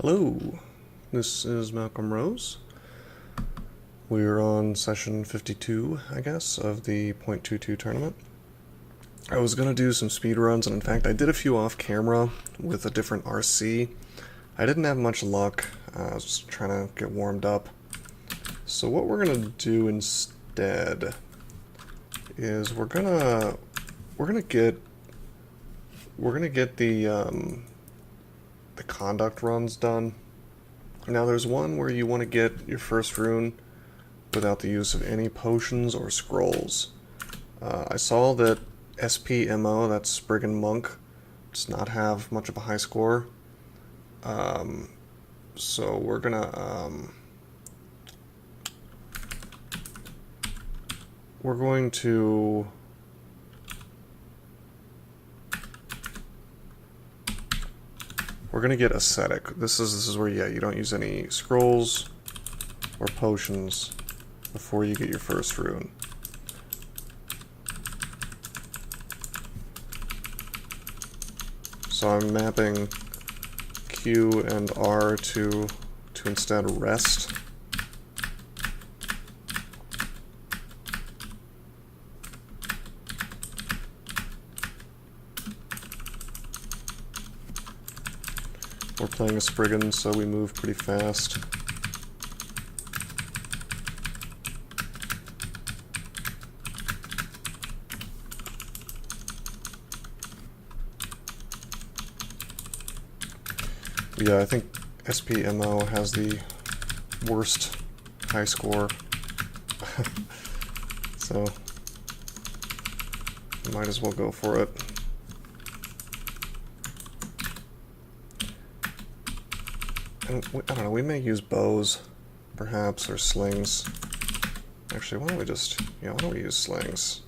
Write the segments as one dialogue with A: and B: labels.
A: Hello, this is Malcolm Rose. We're on session 52, I guess, of the .22 tournament. I was going to do some speed runs, and in fact I did a few off camera with a different RC. I didn't have much luck. I was just trying to get warmed up. So what we're going to do instead is we're gonna get the conduct runs done. Now there's one where you want to get your first rune without the use of any potions or scrolls. I saw that SPMO, that's Spriggan Monk, does not have much of a high score. So we're going to get Ascetic. This is where, yeah, you don't use any scrolls or potions before you get your first rune. So I'm mapping Q and R to instead rest. We're playing a Spriggan, so we move pretty fast. Yeah, I think SPMO has the worst high score. So, might as well go for it. And I don't know, we may use bows, perhaps, or slings. Actually, why don't we use slings?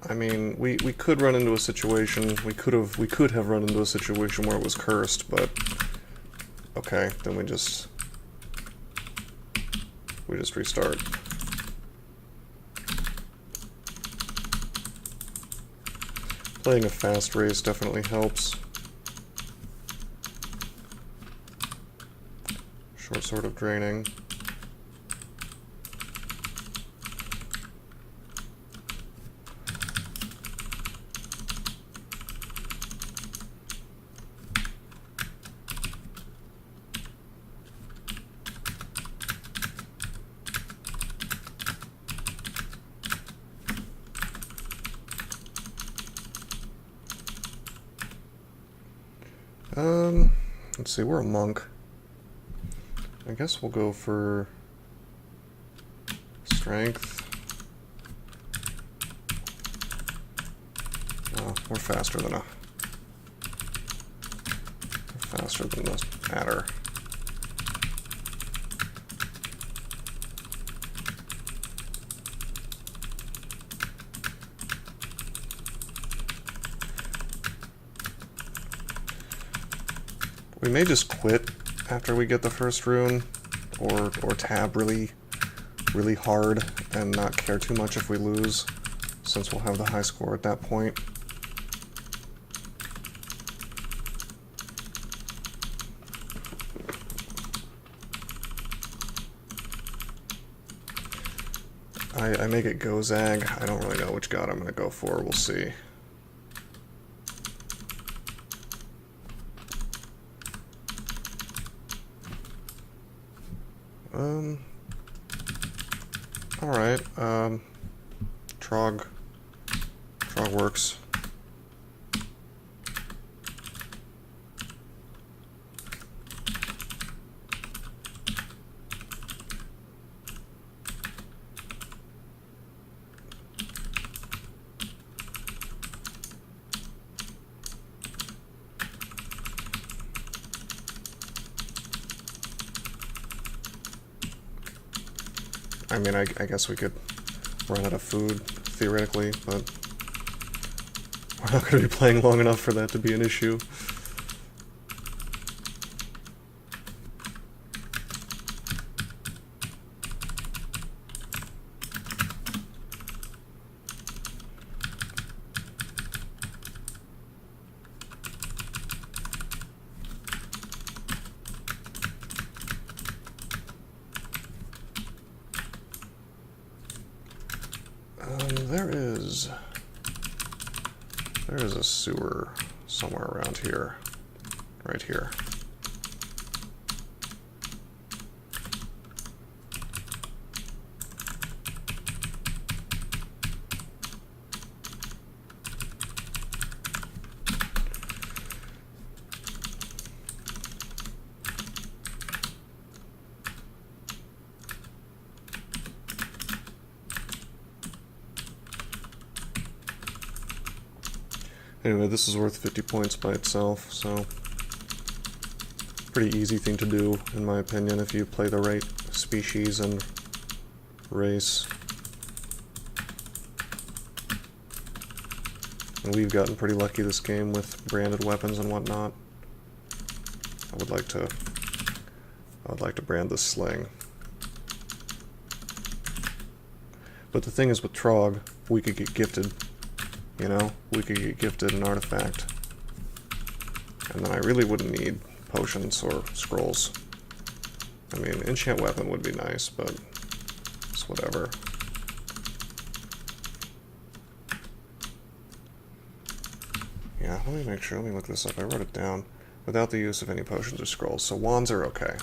A: I mean, we could run into a situation, we could have run into a situation where it was cursed, but okay, then we just restart. Playing a fast race definitely helps. Short sword of draining. Let's see, we're a monk. I guess we'll go for strength. Oh, we're faster than the adder. We may just quit after we get the first rune, or tab really hard and not care too much if we lose, since we'll have the high score at that point. I make it go zag. I don't really know which god I'm going to go for. We'll see. Alright, Trog works. I mean, I guess we could run out of food, theoretically, but we're not going to be playing long enough for that to be an issue. there is a sewer somewhere around here. Right here. Anyway, this is worth 50 points by itself, so pretty easy thing to do, in my opinion, if you play the right species and race. And we've gotten pretty lucky this game with branded weapons and whatnot. I would like to brand this sling. But the thing is with Trog, we could get gifted. You know, we could get gifted an artifact. And then I really wouldn't need potions or scrolls. I mean, enchant weapon would be nice, but it's whatever. Yeah, let me make sure, let me look this up. I wrote it down. Without the use of any potions or scrolls. So wands are okay.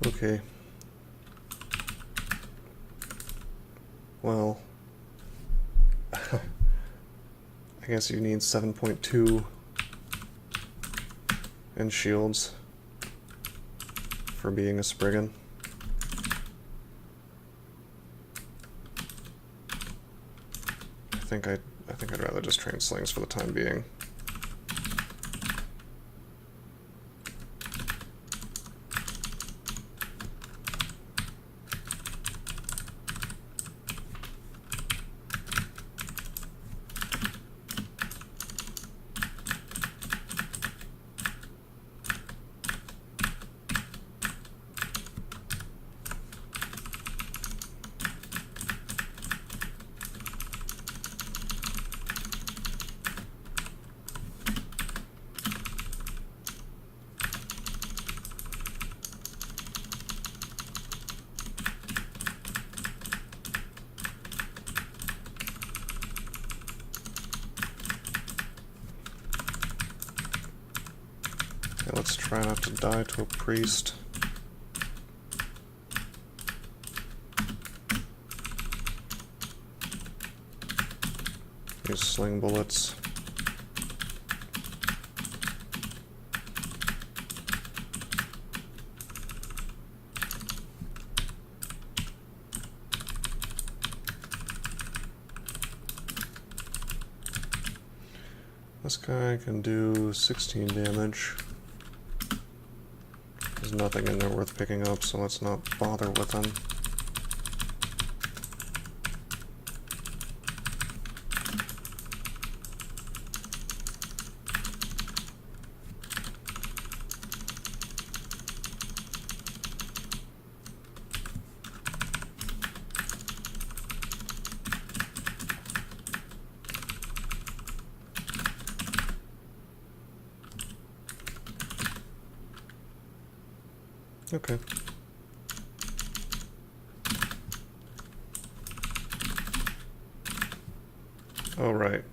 A: Okay. Well, I guess you need 7.2 in shields for being a Spriggan. I think I'd rather just train slings for the time being. Okay, let's try not to die to a priest. Use sling bullets. This guy can do 16 damage. There's nothing in there worth picking up, so let's not bother with him. Okay. Oh, right.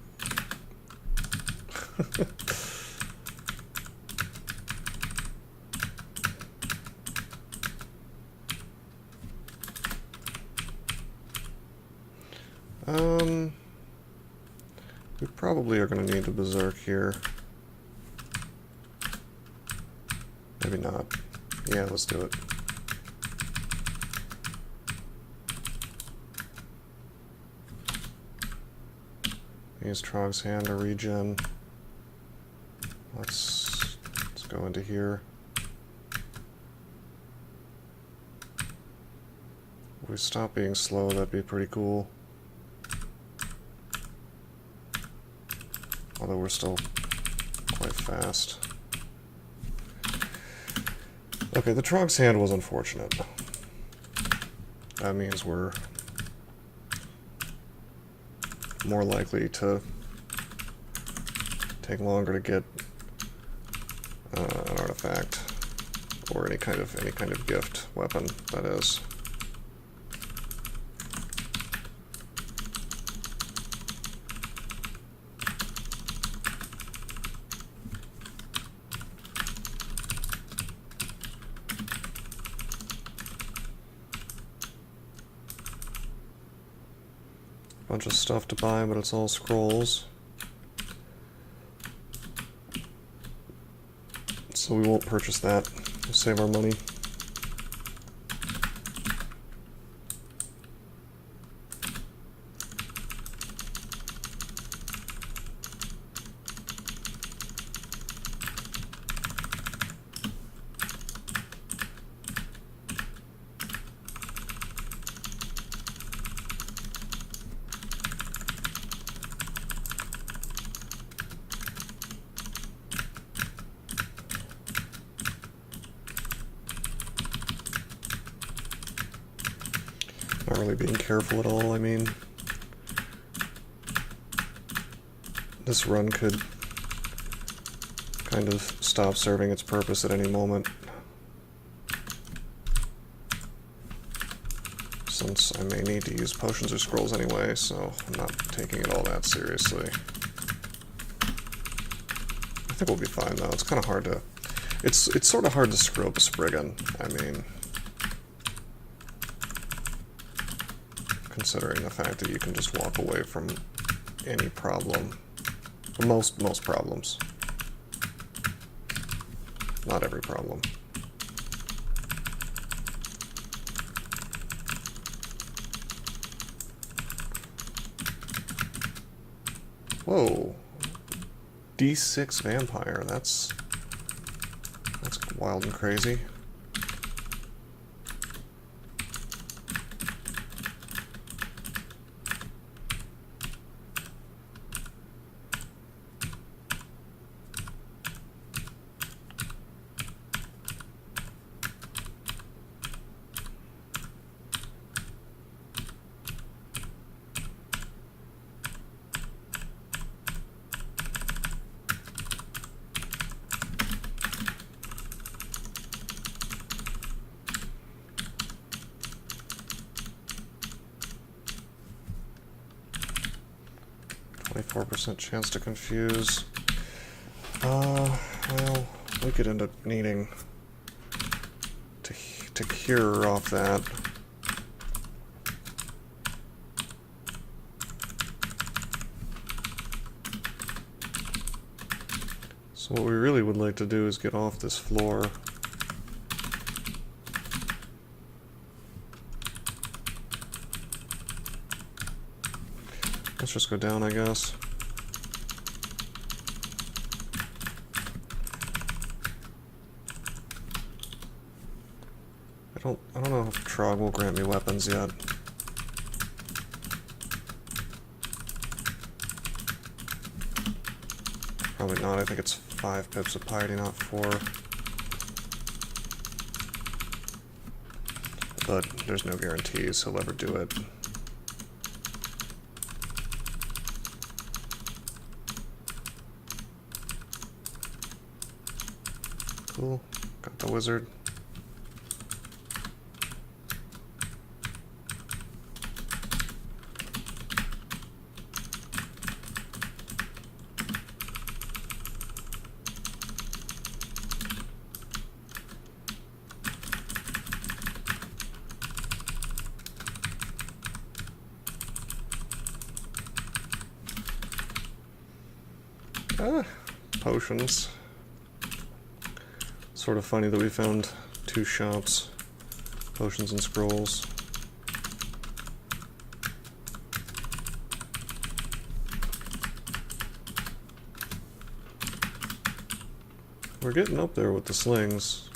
A: We probably are going to need the berserk here. Maybe not. Yeah, let's do it. Use Trog's hand to regen. Let's go into here. If we stop being slow, that'd be pretty cool. Although we're still quite fast. Okay, the Trog's hand was unfortunate. That means we're more likely to take longer to get an artifact or any kind of gift weapon, that is. Bunch of stuff to buy, but it's all scrolls. So we won't purchase that. We'll save our money. Not really being careful at all. I mean, this run could kind of stop serving its purpose at any moment, since I may need to use potions or scrolls anyway, so I'm not taking it all that seriously. I think we'll be fine though. It's kind of hard to... It's sort of hard to screw up a Spriggan. I mean, considering the fact that you can just walk away from any problem. Most problems. Not every problem. Whoa. D6 vampire, that's wild and crazy. %, chance to confuse. Well, we could end up needing to cure off that. So what we really would like to do is get off this floor. Let's just go down, I guess. I don't know if Trog will grant me weapons yet. Probably not. I think it's 5 pips of piety, not 4. But there's no guarantees he'll ever do it. Cool. Got the wizard. Potions. Sort of funny that we found 2 shops, potions and scrolls. We're getting up there with the slings.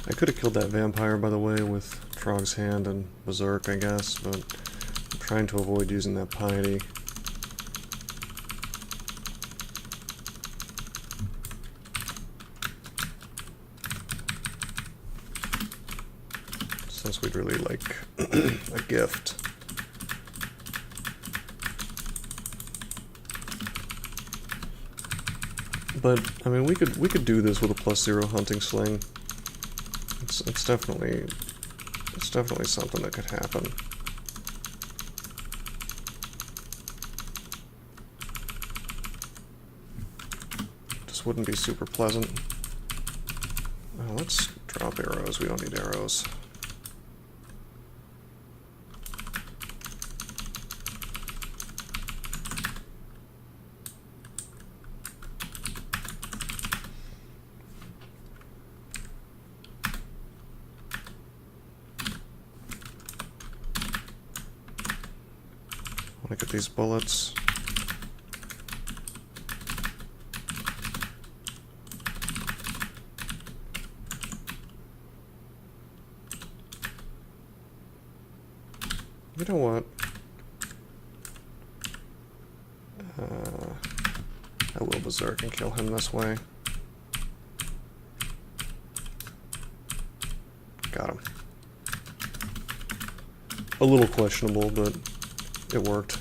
A: I could have killed that vampire, by the way, with Trog's Hand and Berserk, I guess, but I'm trying to avoid using that piety. Since we'd really like a gift. But I mean, we could do this with a +0 hunting sling. It's definitely something that could happen. Just wouldn't be super pleasant. Let's drop arrows. We don't need arrows. I want to get these bullets. You know what? I will berserk and kill him this way. Got him. A little questionable, but it worked.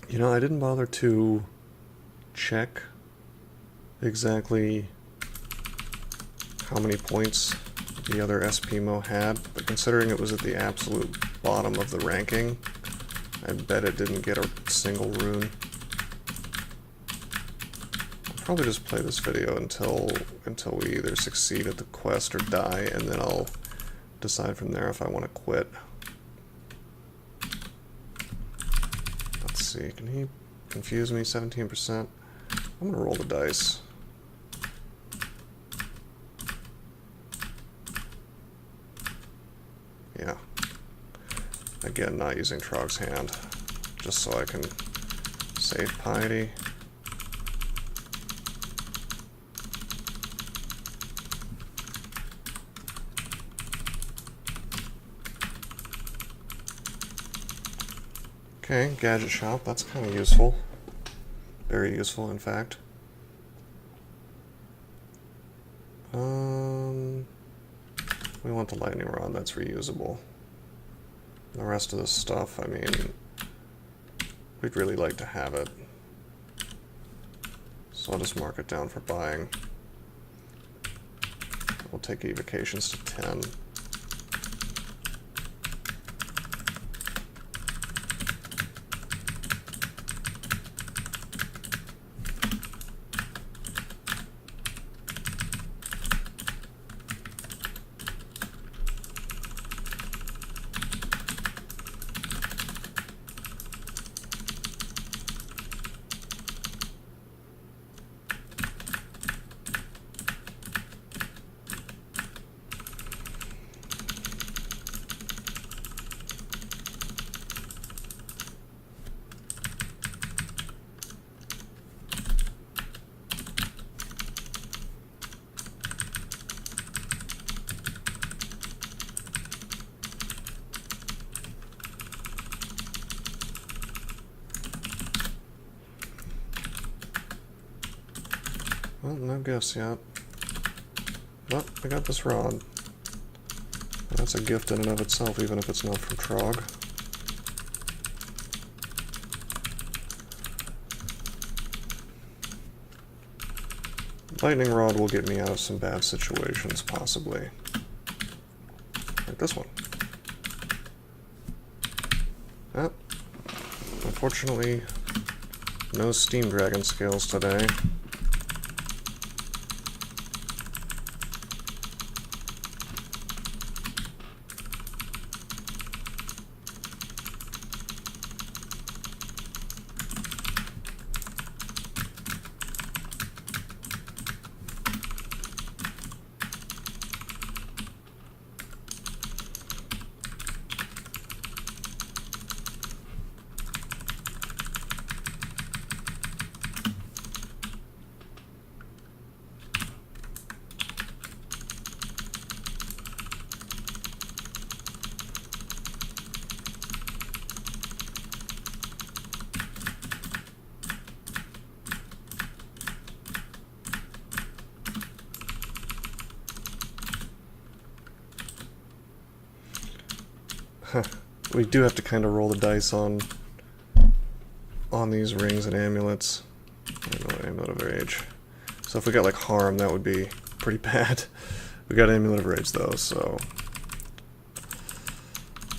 A: You know, I didn't bother to check exactly how many points the other SPMO had, but considering it was at the absolute bottom of the ranking, I bet it didn't get a single rune. I'll probably just play this video until we either succeed at the quest or die, and then I'll decide from there if I want to quit. See, can he confuse me? 17%. I'm gonna roll the dice. Yeah. Again, not using Trog's Hand, just so I can save piety. Okay, gadget shop, that's kind of useful. Very useful, in fact. We want the lightning rod, that's reusable. The rest of this stuff, I mean, we'd really like to have it. So I'll just mark it down for buying. We'll take evocations to 10. Well, no gifts yet. But I got this rod. That's a gift in and of itself, even if it's not from Trog. Lightning rod will get me out of some bad situations, possibly. Like this one. Ah, unfortunately, no Steam Dragon scales today. We do have to kind of roll the dice on these rings and amulets. I know, Amulet of Rage. So if we got like harm, that would be pretty bad. We got Amulet of Rage though, so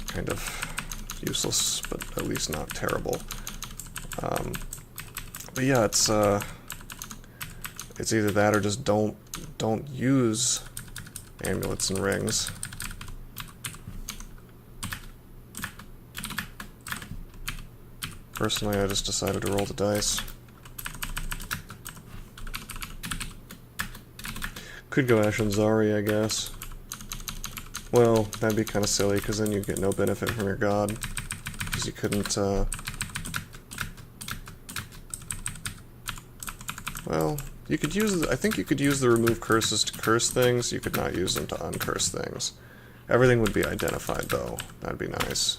A: kind of useless, but at least not terrible. But yeah, it's either that or just don't use amulets and rings. Personally, I just decided to roll the dice. Could go Ashen Zari, I guess. Well, that'd be kind of silly, because then you get no benefit from your god. Because you couldn't, well, you could use, I think you could use the remove curses to curse things, you could not use them to uncurse things. Everything would be identified, though. That'd be nice.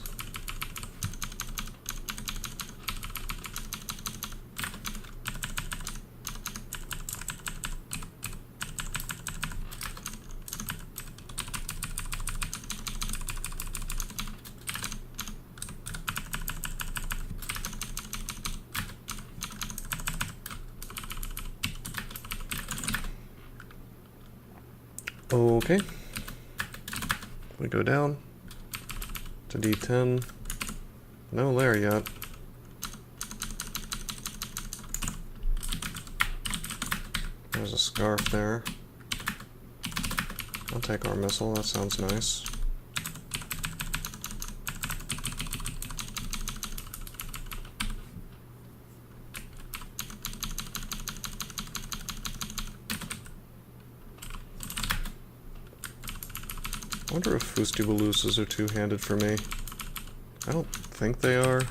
A: Okay, we go down to D10. No lair yet. There's a scarf there. I'll take our missile, that sounds nice. I wonder if Fustibalusas are two-handed for me. I don't think they are.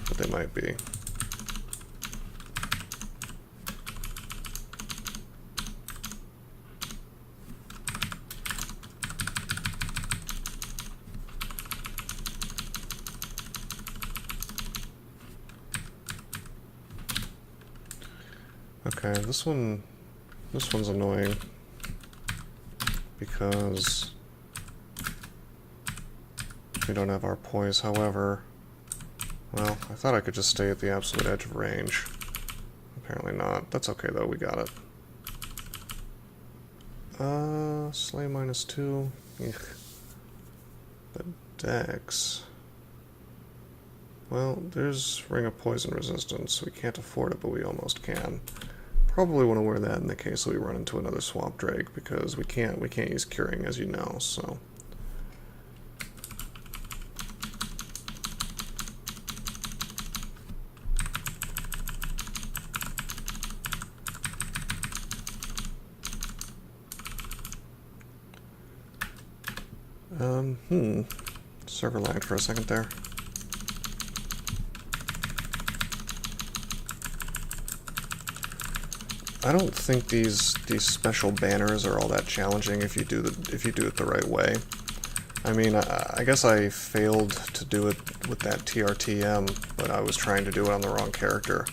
A: But they might be. Okay, this one's annoying because we don't have our poise. However, well, I thought I could just stay at the absolute edge of range. Apparently not. That's okay though, we got it. Slay -2. Eek. The Dex. Well, there's Ring of Poison Resistance. We can't afford it, but we almost can. Probably want to wear that in the case we run into another Swamp Drake, because we can't use Curing, as you know, so. Server lagged for a second there. I don't think these special banners are all that challenging if you do it the right way. I mean, I guess I failed to do it with that TRTM, but I was trying to do it on the wrong character.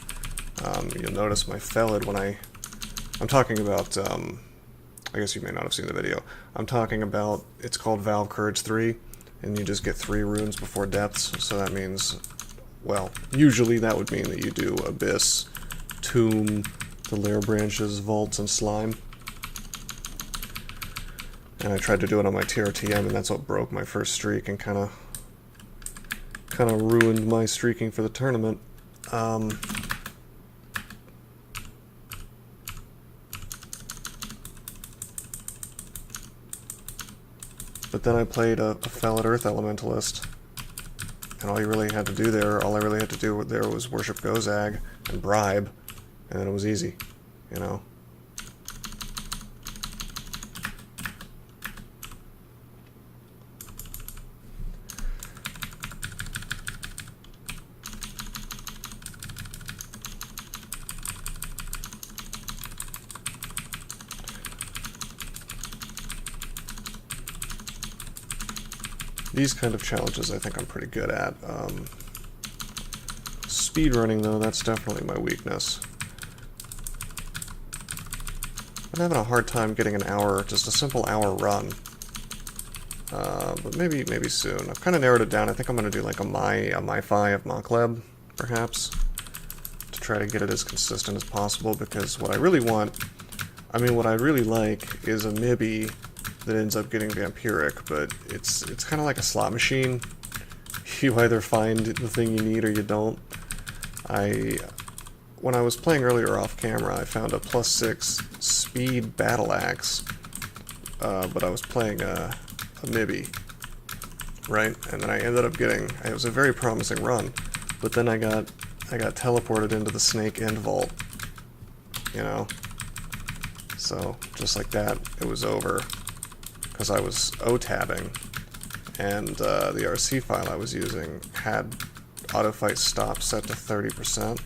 A: You'll notice my Felid when I'm talking about, I guess you may not have seen the video. I'm talking about, it's called Valve Courage 3, and you just get 3 runes before depths, so that means, well, usually that would mean that you do Abyss, Tomb, the Lair Branches, Vaults, and Slime. And I tried to do it on my TRTM, and that's what broke my first streak and kind of ruined my streaking for the tournament. But then I played a Felid Earth Elementalist, and all I really had to do there was worship Gozag and bribe, and then it was easy, you know. These kind of challenges I think I'm pretty good at. Speedrunning, though, that's definitely my weakness. I'm having a hard time getting an hour, just a simple hour run. But maybe soon. I've kind of narrowed it down. I think I'm going to do like a MyFi of Mokleb, perhaps, to try to get it as consistent as possible, because what I really want, I mean, what I really like is a Mibby that ends up getting vampiric, but it's kind of like a slot machine. You either find the thing you need or you don't. When I was playing earlier off camera, I found a +6 speed battle axe, but I was playing a Mibby, right? And then I ended up getting, it was a very promising run, but then I got teleported into the snake end vault, you know? So, just like that, it was over. Because I was O-tabbing, and the RC file I was using had autofight stop set to 30%.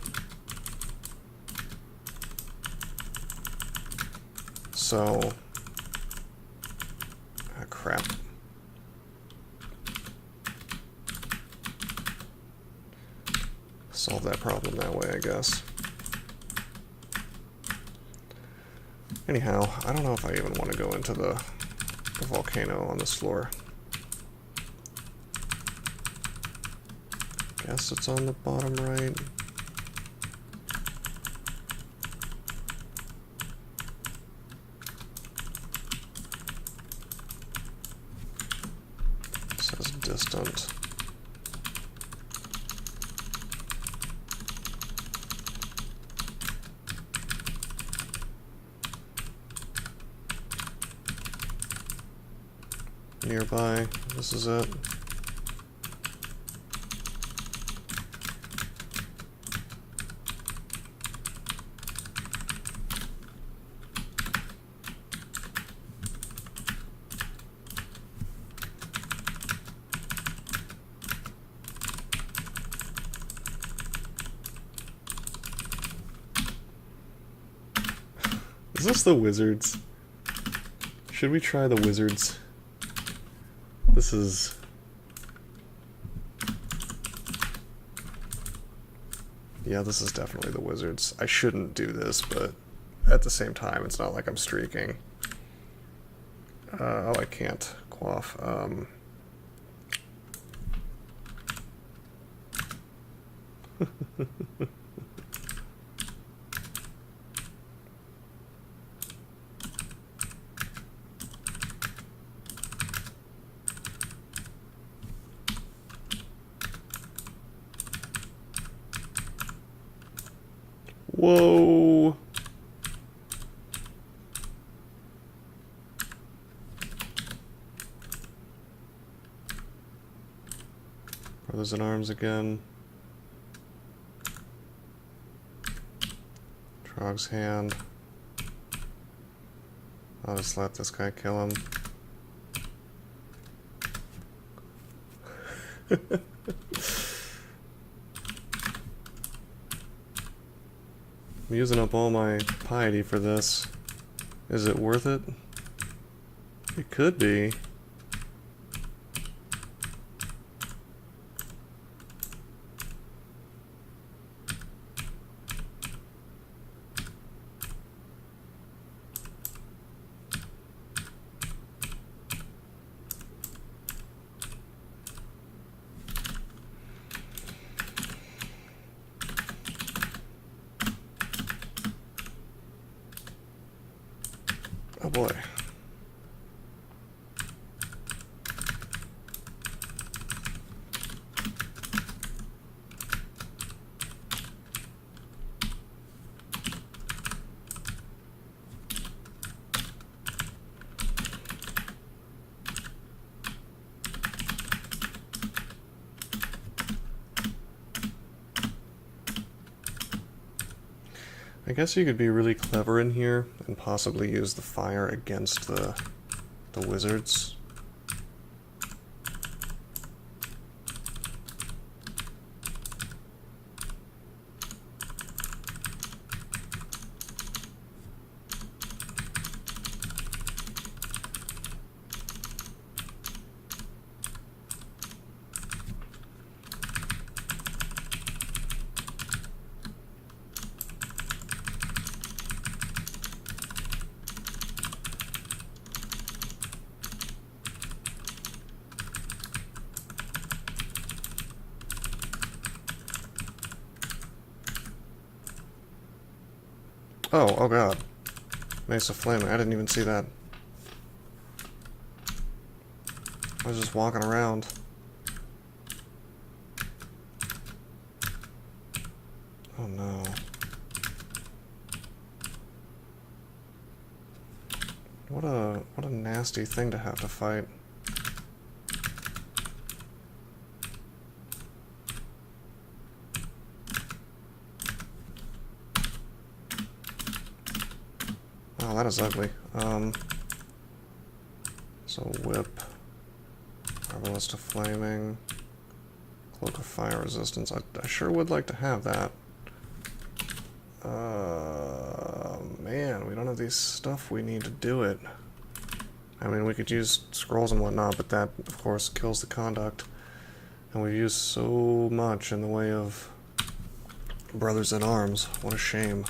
A: So, crap. Solve that problem that way, I guess. Anyhow, I don't know if I even want to go into the volcano on this floor. Guess it's on the bottom right. It says distant. Nearby, this is it. Is this the wizards? Should we try the wizards? This is... Yeah, this is definitely the wizards. I shouldn't do this, but at the same time, it's not like I'm streaking. Oh, I can't quaff. Whoa! Brothers in Arms again. Trog's hand. I'll just let this guy kill him. I'm using up all my piety for this. Is it worth it? It could be. Oh boy. I guess you could be really clever in here and possibly use the fire against the wizards. Oh god. Mace of Flame, I didn't even see that. I was just walking around. Oh no. What a nasty thing to have to fight. Oh, that is ugly. So whip, Marvelous to Flaming, Cloak of Fire Resistance. I sure would like to have that. Man, we don't have these stuff we need to do it. I mean, we could use scrolls and whatnot, but that, of course, kills the conduct. And we've used so much in the way of Brothers in Arms. What a shame.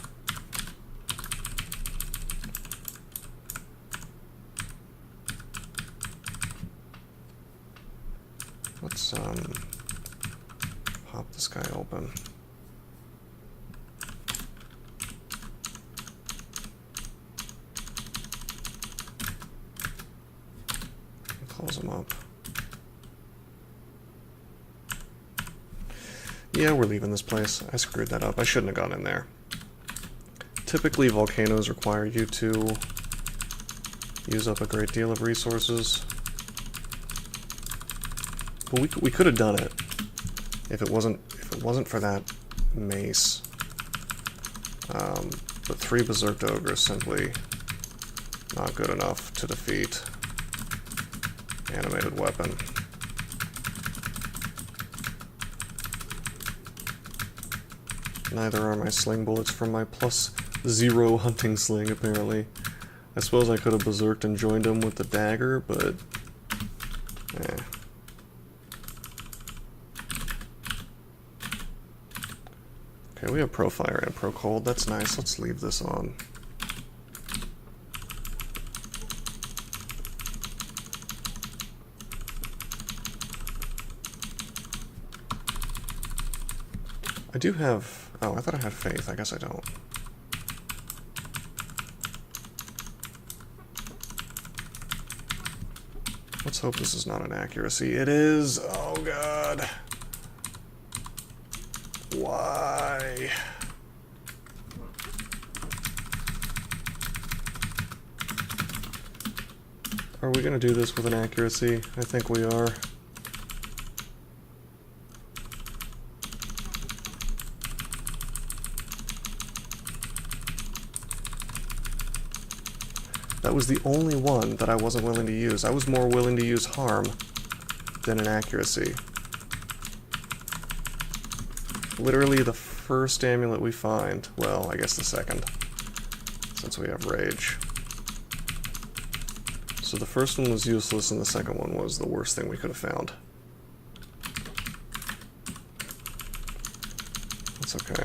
A: Let's pop this guy open. Close him up. Yeah, we're leaving this place. I screwed that up. I shouldn't have gone in there. Typically, volcanoes require you to use up a great deal of resources. Well, we could have done it if it wasn't for that mace. But 3 Berserked Ogres simply not good enough to defeat Animated Weapon. Neither are my sling bullets from my +0 hunting sling, apparently. I suppose I could have berserked and joined him with the dagger, but eh. Okay, we have Pro Fire and Pro Cold. That's nice. Let's leave this on. I do have... Oh, I thought I had Faith. I guess I don't. Let's hope this is not an accuracy. It is! Oh, God. Why? Are we going to do this with an accuracy? I think we are. That was the only one that I wasn't willing to use. I was more willing to use harm than an accuracy. Literally the first amulet we find, well, I guess the second, since we have rage. So the first one was useless and the second one was the worst thing we could have found. That's okay.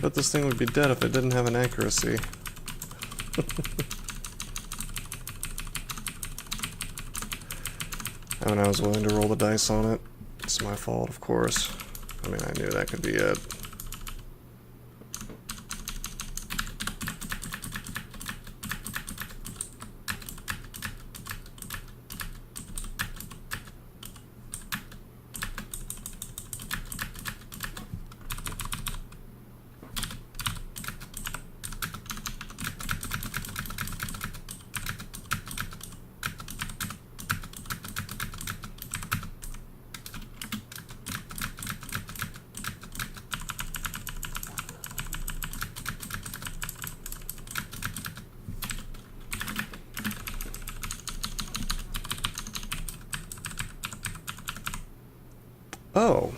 A: bet this thing would be dead if it didn't have an accuracy. I mean, I was willing to roll the dice on it. It's my fault, of course. I mean, I knew that could be it. Oh.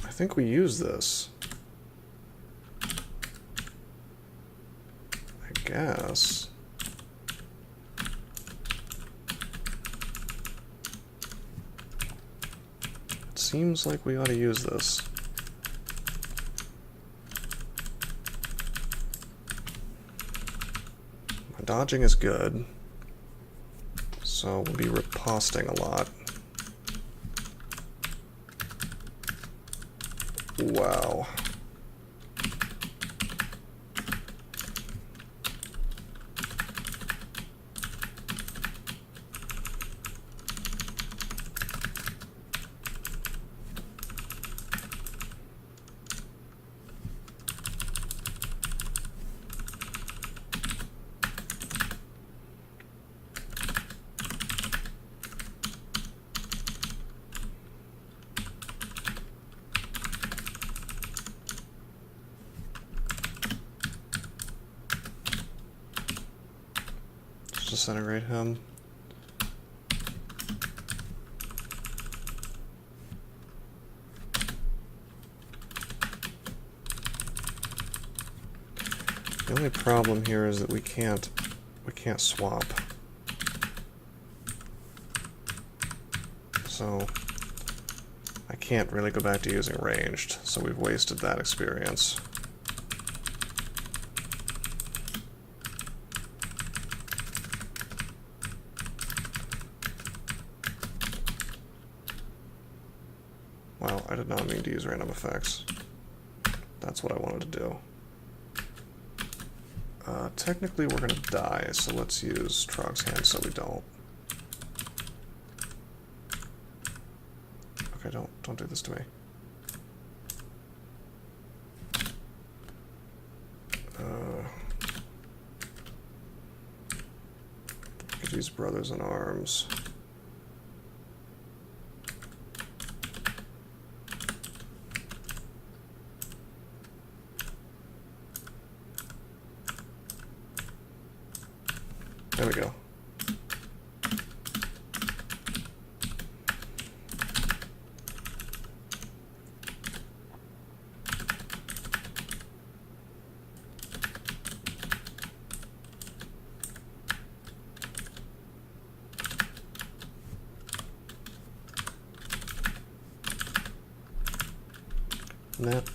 A: I think we use this. I guess. It seems like we ought to use this. My dodging is good, so we'll be riposting a lot. Wow. Disintegrate him. The only problem here is that we can't swap. So I can't really go back to using ranged, so we've wasted that experience. Wow, I did not mean to use random effects. That's what I wanted to do. Technically we're gonna die, so let's use Trog's Hand so we don't. Okay, don't do this to me. Could use Brothers in Arms. There we go. That.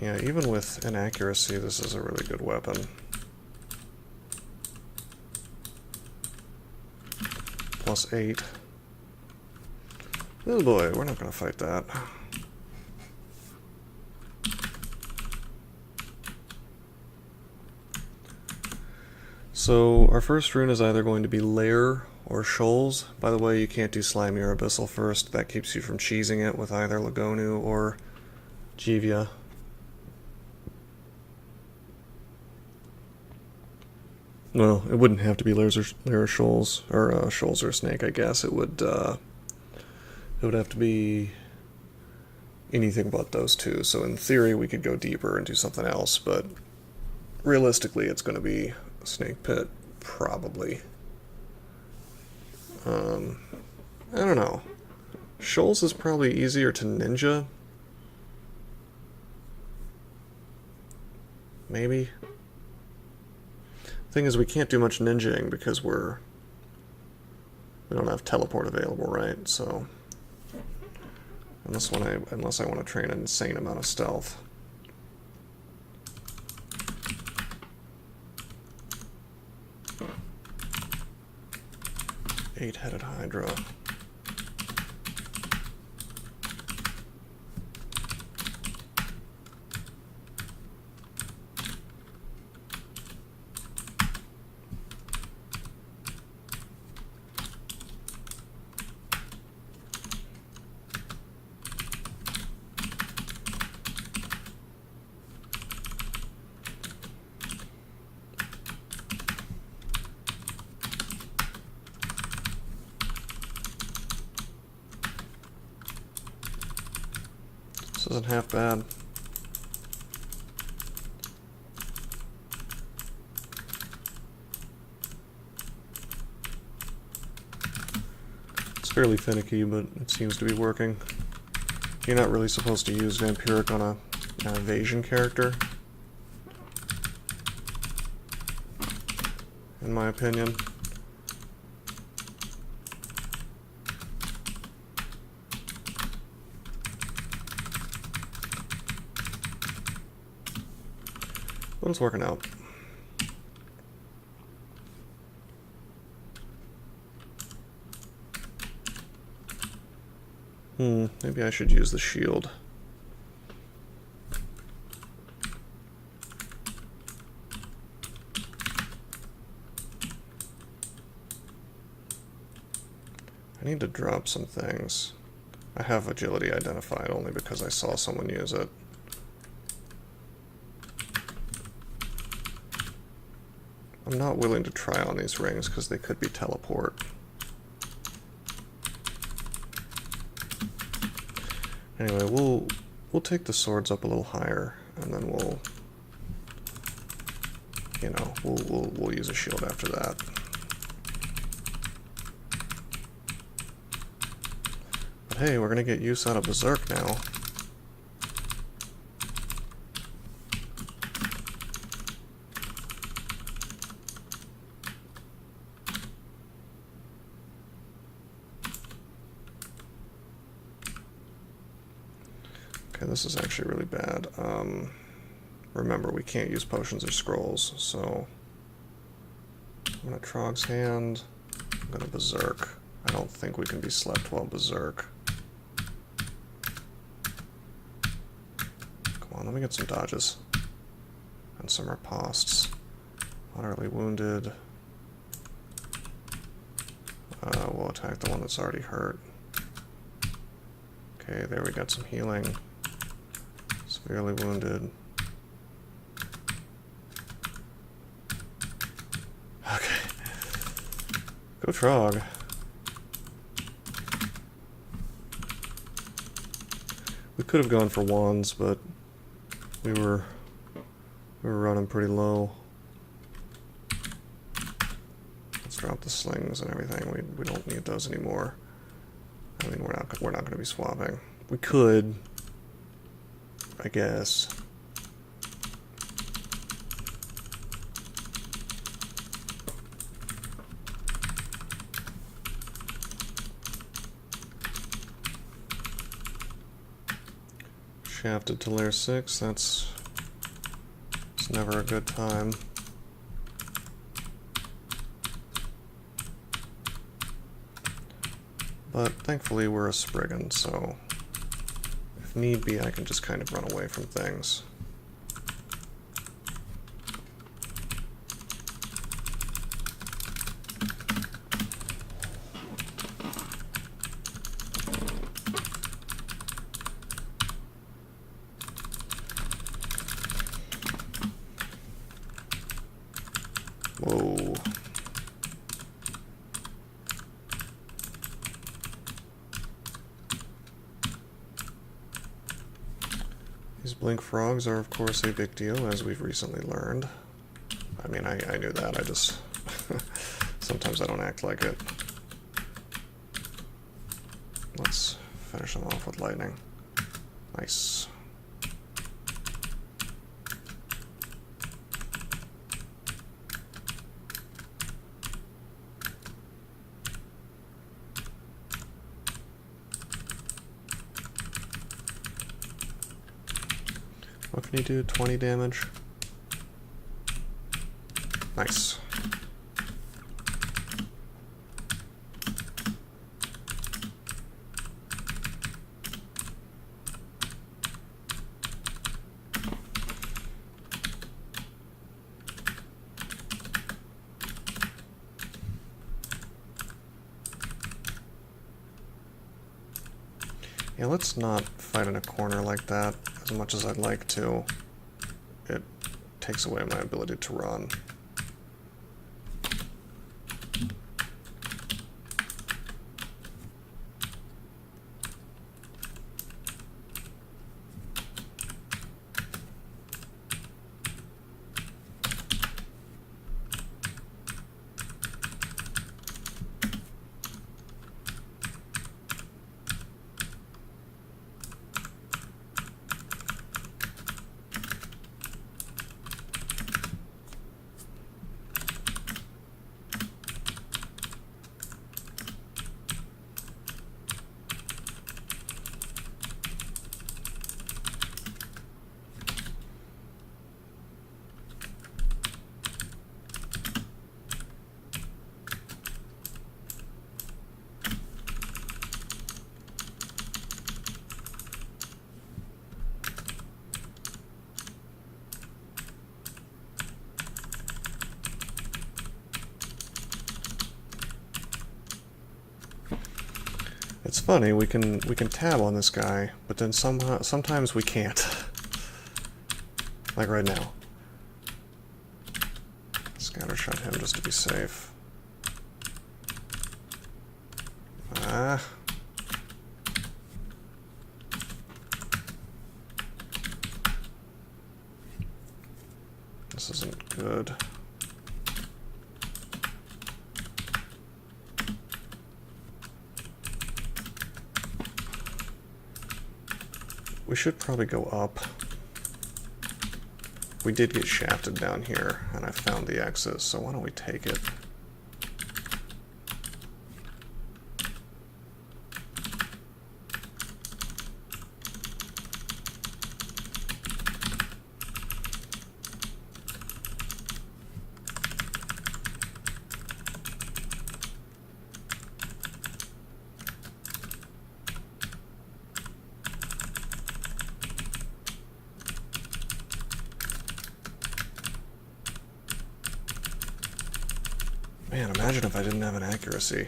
A: Yeah, even with inaccuracy, this is a really good weapon. +8. Oh boy, we're not going to fight that. So our first rune is either going to be Lair or Shoals. By the way, you can't do Slimy or Abyssal first. That keeps you from cheesing it with either Lagonu or Jivia. Well, it wouldn't have to be Lair Shoals, or Shoals or Snake, I guess. It would have to be anything but those two. So in theory, we could go deeper and do something else, but realistically, it's going to be Snake Pit, probably. I don't know. Shoals is probably easier to ninja. Maybe. Thing is, we can't do much ninjaing because we don't have teleport available, right? So unless I want to train an insane amount of stealth. Eight-headed Hydra. This isn't half bad. It's fairly finicky, but it seems to be working. You're not really supposed to use Vampiric on an evasion character, in my opinion. But it's working out. Maybe I should use the shield. I need to drop some things. I have agility identified only because I saw someone use it. I'm not willing to try on these rings because they could be teleport. Anyway, we'll take the swords up a little higher, and then we'll use a shield after that. But hey, we're gonna get use out of Berserk now. Okay, this is actually really bad. Remember, we can't use potions or scrolls, so I'm gonna Trog's Hand, I'm gonna Berserk. I don't think we can be slept while Berserk. Come on, let me get some dodges. And some ripostes. Moderately wounded. We'll attack the one that's already hurt. Okay, there we got some healing. Severely wounded. Okay. Go Trog. We could have gone for wands, but we were running pretty low. Let's drop the slings and everything. We don't need those anymore. I mean, we're not going to be swapping. We could, I guess. Shafted to layer 6, it's never a good time. But thankfully we're a Spriggan, so if need be I can just kind of run away from things. Blink frogs are, of course, a big deal, as we've recently learned. I mean, I knew that, I just... sometimes I don't act like it. Let's finish them off with lightning. Nice. What can you do? 20 damage? Nice. Yeah, let's not fight in a corner like that as much as I'd like to. It takes away my ability to run. It's funny, we can tab on this guy, but then sometimes we can't. Like right now. Scattershot him just to be safe. Ah. This isn't good. We should probably go up. We did get shafted down here, and I found the exit, so why don't we take it? Man, imagine if I didn't have an accuracy.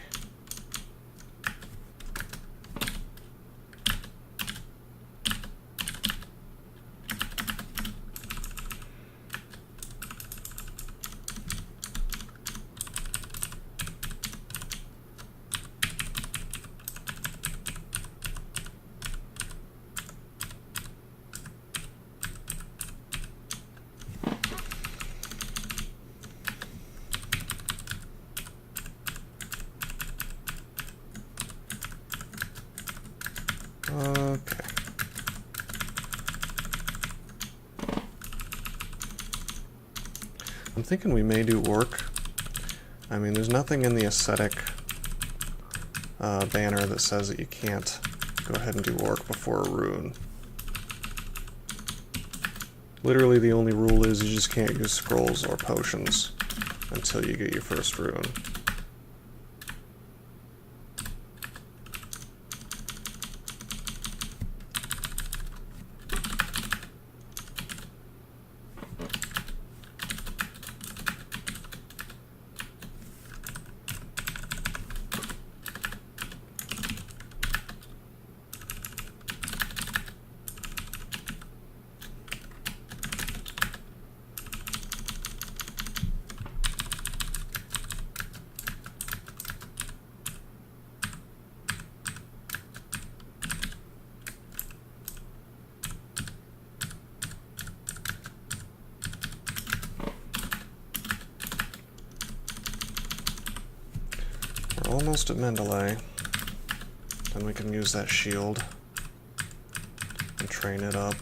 A: Okay. I'm thinking we may do orc. I mean, there's nothing in the Ascetic banner that says that you can't go ahead and do orc before a rune. Literally the only rule is you just can't use scrolls or potions until you get your first rune. We're almost at Mendeley. Then we can use that shield and train it up.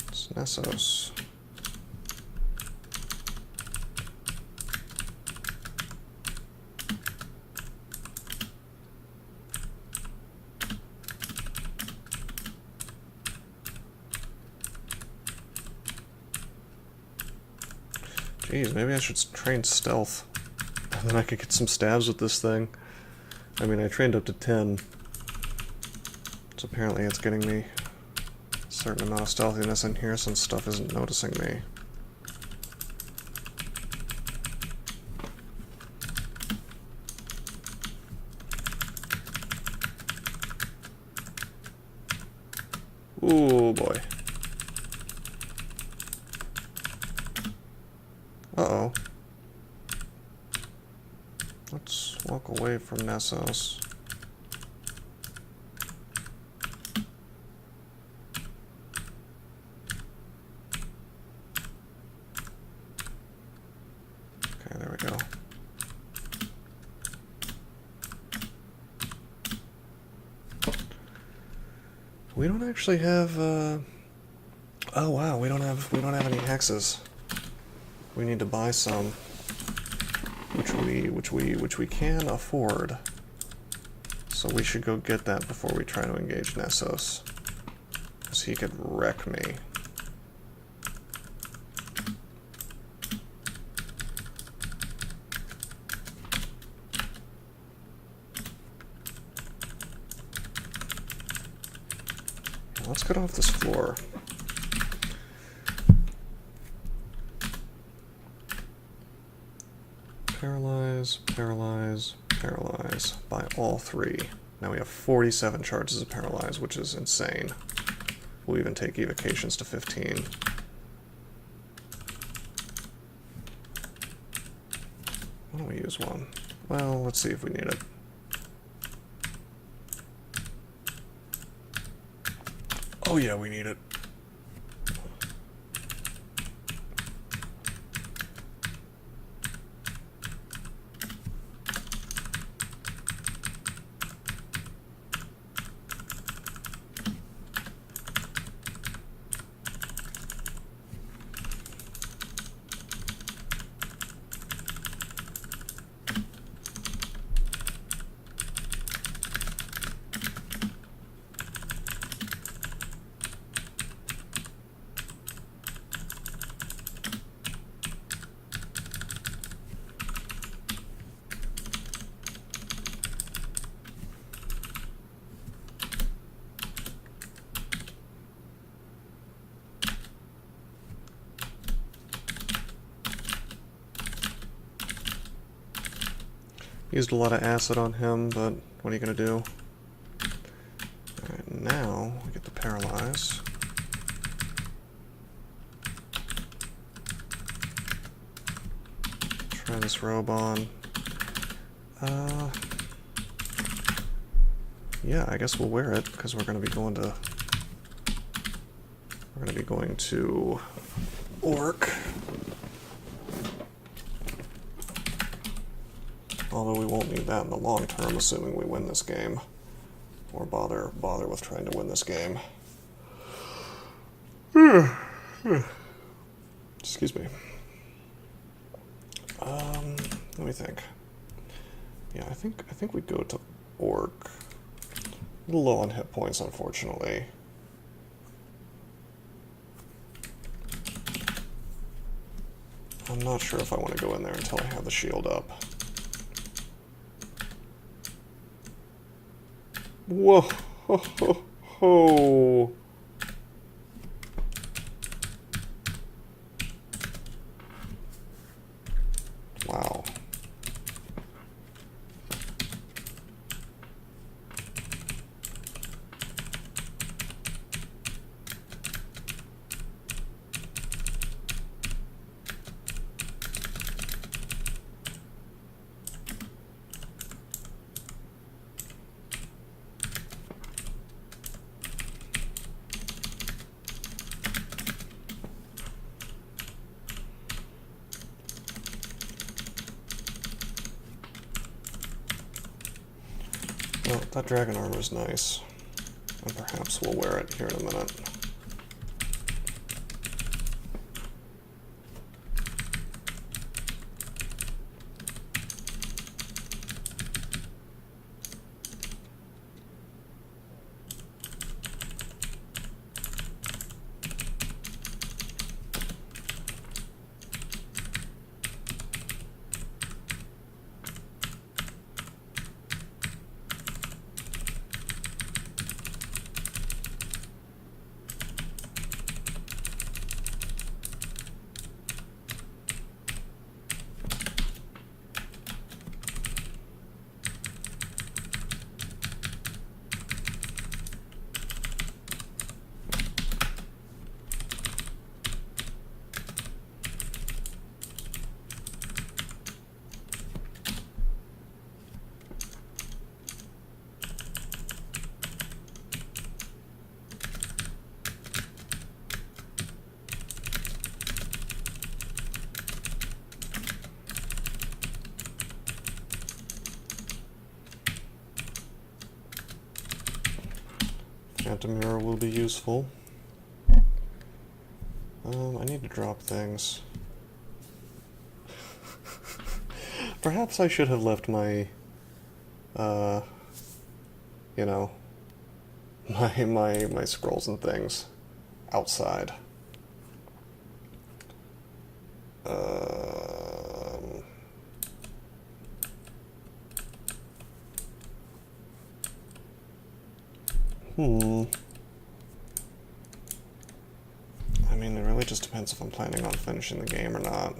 A: It's Nessos. Jeez, maybe I should train stealth. And then I could get some stabs with this thing. I mean, I trained up to 10. So apparently it's getting me a certain amount of stealthiness in here since stuff isn't noticing me. Ooh, boy. Uh-oh. Let's walk away from Nessos. Okay, there we go. We don't actually have, oh wow, we don't have any hexes. We need to buy some, which we can afford. So we should go get that before we try to engage Nessos, because he could wreck me. Let's get off this floor. Paralyze, paralyze, paralyze. By all three. Now we have 47 charges of paralyze, which is insane. We'll even take evocations to 15. Why don't we use one? Well, let's see if we need it. Oh yeah, we need it. Used a lot of acid on him, but what are you gonna do? Alright, now we get the paralyze. Try this robe on. Yeah, I guess we'll wear it because we're gonna be going to Orc. Although we won't need that in the long term, assuming we win this game. Or bother with trying to win this game. Excuse me. Let me think. Yeah, I think we go to Orc. A little low on hit points, unfortunately. I'm not sure if I want to go in there until I have the shield up. Whoa, ho, ho, ho. Wow. Well, that dragon armor is nice, and perhaps we'll wear it here in a minute. Phantom Mirror will be useful. I need to drop things. Perhaps I should have left my, you know, my scrolls and things outside. I mean, it really just depends if I'm planning on finishing the game or not.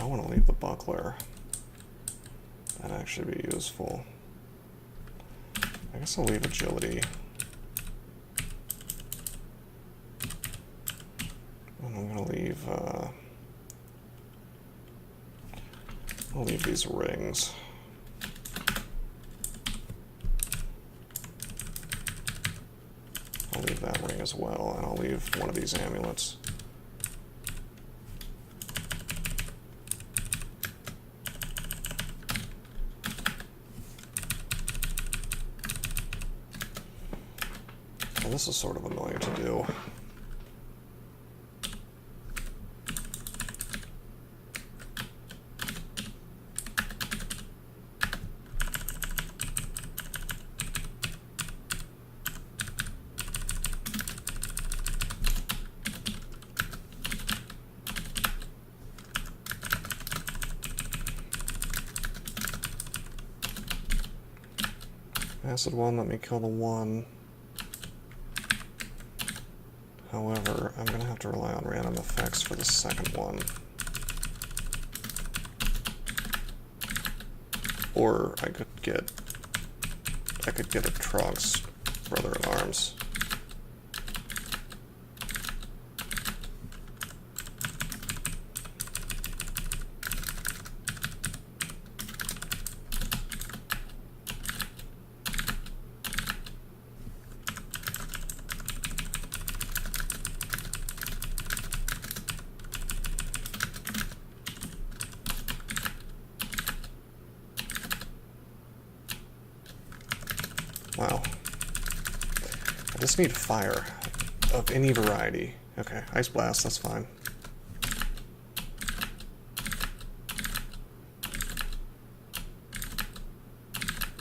A: I want to leave the buckler. That'd actually be useful. I guess I'll leave agility. And I'm gonna leave, I'll leave these rings. I'll leave that ring as well, and I'll leave one of these amulets. And this is sort of annoying to do. Acid one, let me kill the one. However, I'm going to have to rely on random effects for the second one. Or I could get a Trog's brother-in-arms. Wow. I just need fire of any variety. Okay, Ice Blast, that's fine.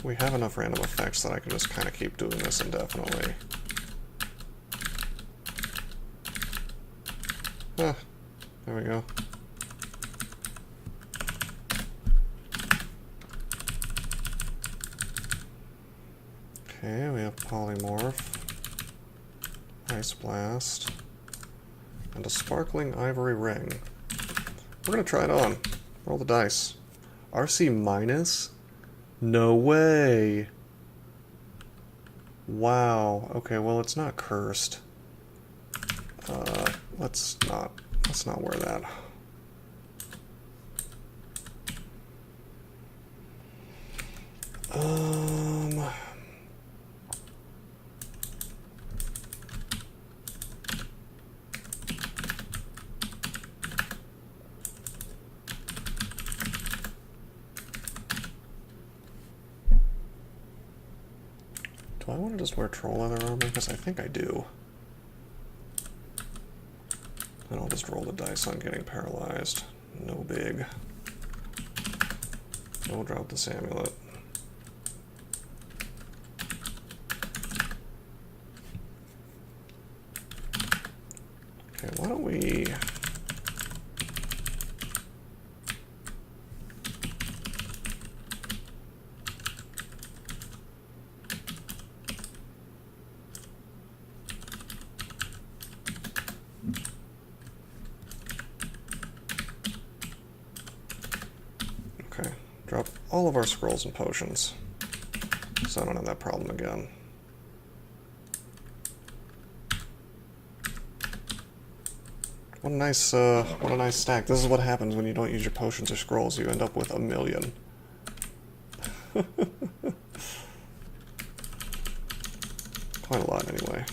A: We have enough random effects that I can just kind of keep doing this indefinitely. Ah, there we go. Okay, we have Polymorph, Ice Blast, and a Sparkling Ivory Ring. We're gonna try it on. Roll the dice. RC minus? No way! Wow. Okay, well it's not cursed. Let's not wear that. just wear troll leather armor? Because I think I do. And I'll just roll the dice on getting paralyzed. No big. We'll drop this amulet. Okay, why don't we... Okay, drop all of our scrolls and potions, so I don't have that problem again. What a nice stack. This is what happens when you don't use your potions or scrolls. You end up with 1,000,000. Quite a lot, anyway.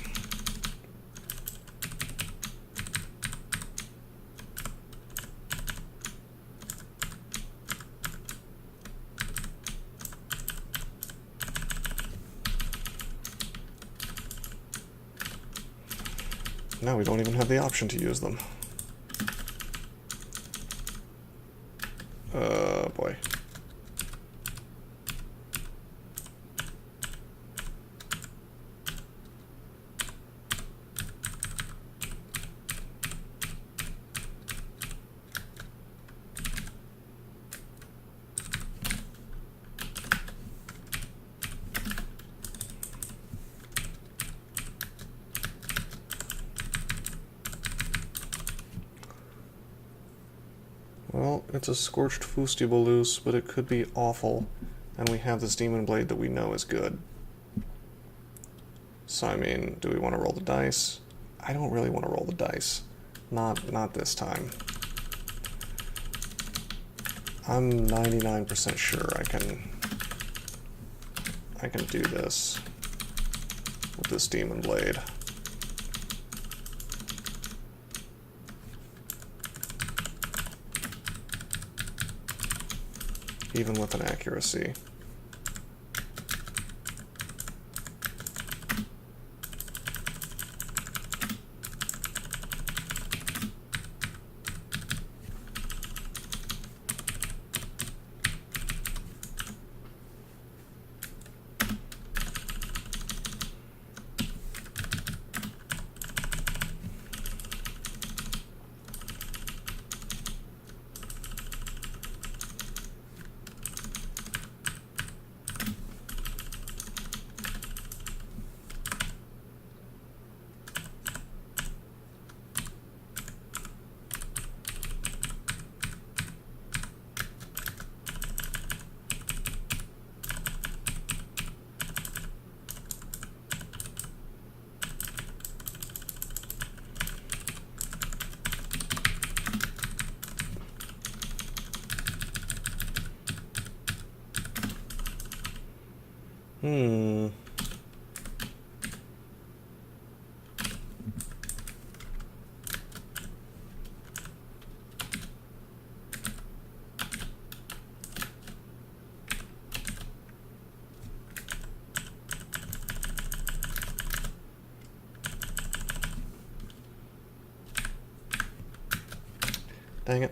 A: Now we don't even have the option to use them. Boy. Well, it's a scorched fustibolus, but it could be awful, and we have this demon blade that we know is good. So, I mean, do we want to roll the dice? I don't really want to roll the dice. Not this time. I'm 99% sure I can do this with this demon blade. Even with an accuracy. Dang it.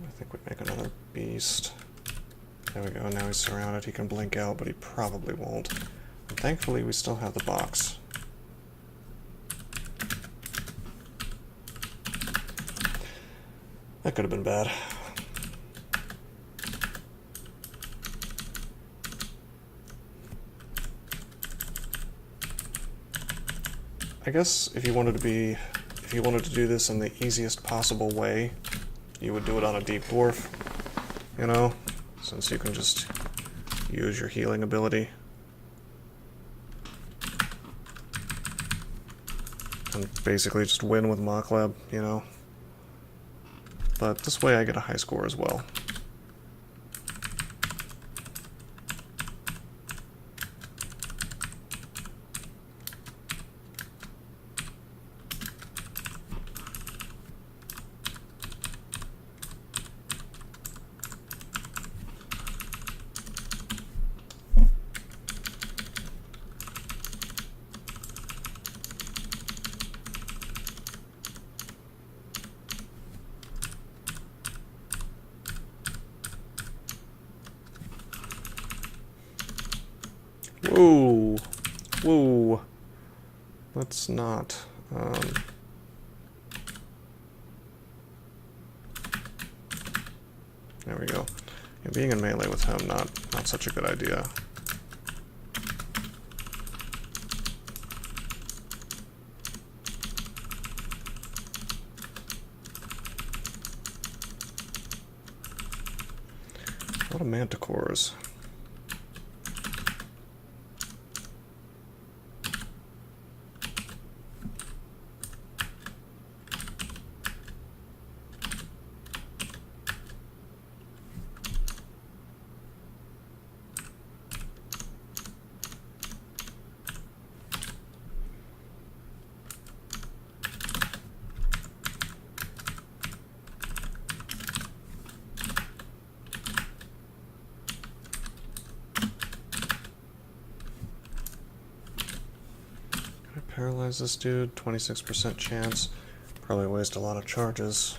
A: I think we make another beast. There we go, now he's surrounded. He can blink out, but he probably won't. And thankfully, we still have the box. That could have been bad. I guess if you wanted to do this in the easiest possible way, you would do it on a deep dwarf, you know, since you can just use your healing ability. And basically just win with Mochleb, you know. But this way I get a high score as well. let's not. There we go. Yeah, being in melee with him, not such a good idea. A lot of manticores. Paralyze this dude, 26% chance. Probably waste a lot of charges.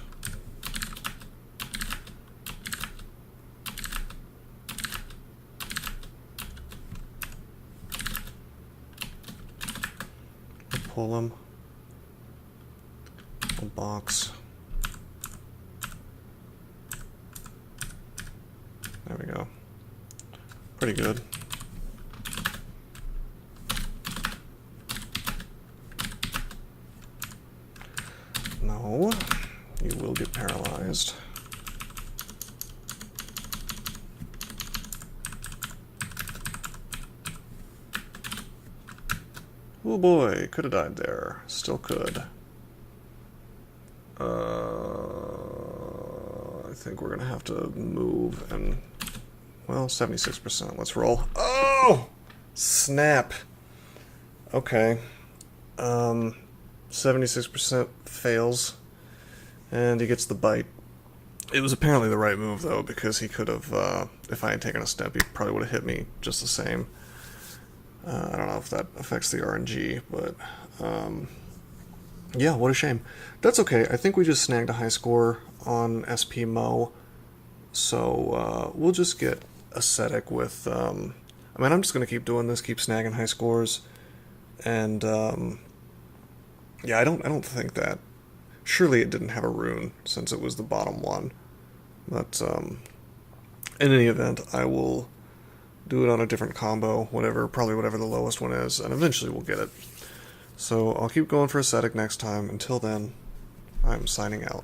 A: We'll pull him. We'll box. There we go. Pretty good. No, you will get paralyzed. Oh boy, could have died there. Still could. I think we're gonna have to move and, well, 76%. Let's roll. Oh! Snap. Okay. 76% fails, and he gets the bite. It was apparently the right move, though, because he could have, if I had taken a step, he probably would have hit me just the same. I don't know if that affects the RNG, but, yeah, what a shame. That's okay. I think we just snagged a high score on SP Mo, so we'll just get Ascetic with, I mean, I'm just going to keep doing this, keep snagging high scores, and, yeah, I don't think that. Surely it didn't have a rune, since it was the bottom one. But, in any event, I will do it on a different combo, probably whatever the lowest one is, and eventually we'll get it. So I'll keep going for Ascetic next time. Until then, I'm signing out.